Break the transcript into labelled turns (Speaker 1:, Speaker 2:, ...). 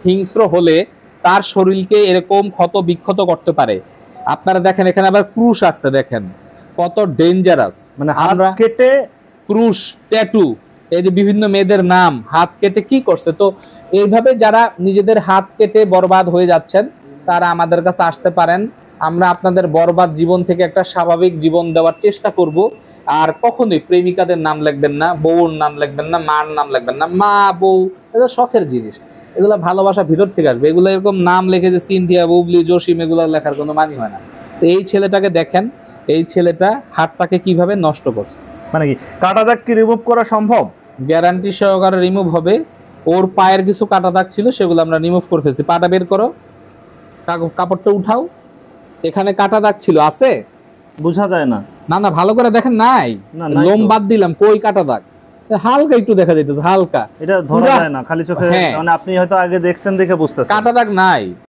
Speaker 1: হিংস্র হলে তার শরীরকে এরকম ক্ষত বিক্ষত করতে পারে। আপনারা দেখেন এখানে আবার ক্রুশ আছে, দেখেন কত ডেঞ্জারাস।
Speaker 2: মানে হাত কেটে
Speaker 1: ক্রুশ, ট্যাটু, এই যে বিভিন্ন মেয়েদের নাম হাত কেটে কি করছে। তো এইভাবে যারা নিজেদের হাত কেটে বরবাদ হয়ে যাচ্ছেন তারা আমাদের কাছে আসতে পারেন। আমরা আপনাদের বরবাদ জীবন থেকে একটা স্বাভাবিক জীবন দেওয়ার চেষ্টা করব। আর কখনোই প্রেমিকাদের নাম লিখবেন না, বউর নাম লিখবেন না, মার নাম লিখবেন না। মা বউ এগুলো শখের জিনিস, এগুলো ভালোবাসা ভিতর থেকে আসবে। এগুলো এরকম নাম লিখে যে সিনথিয়া, বুবলি, জসিম এগুলো লেখার কোনো মানি হয় না। তো এই ছেলেটাকে দেখেন, এই ছেলেটা হাতটাকে কিভাবে নষ্ট করছে।
Speaker 2: মানে কি কাটা দাগ কি রিমুভ করা সম্ভব?
Speaker 1: গ্যারান্টি সহকারে রিমুভ হবে। ওর পায়ের কিছু কাটা দাগ ছিল, সেগুলো আমরা রিমুভ করে ফেলছি। পাটা বের করো, কাপড়টা উঠাও। এখানে কাটা দাগ ছিল, আছে?
Speaker 2: বোঝা যায় না।
Speaker 1: না না, ভালো করে দেখেন। নাই, লোম বাদ দিলাম, কই কাটা দাগ? হালকা একটু দেখা যাইতেছে, হালকা,
Speaker 2: এটা ধরা যায় না খালি চোখে। মানে আপনি হয়তো আগে দেখছেন দেখে বুঝতেছেন,
Speaker 1: কাটা দাগ নাই।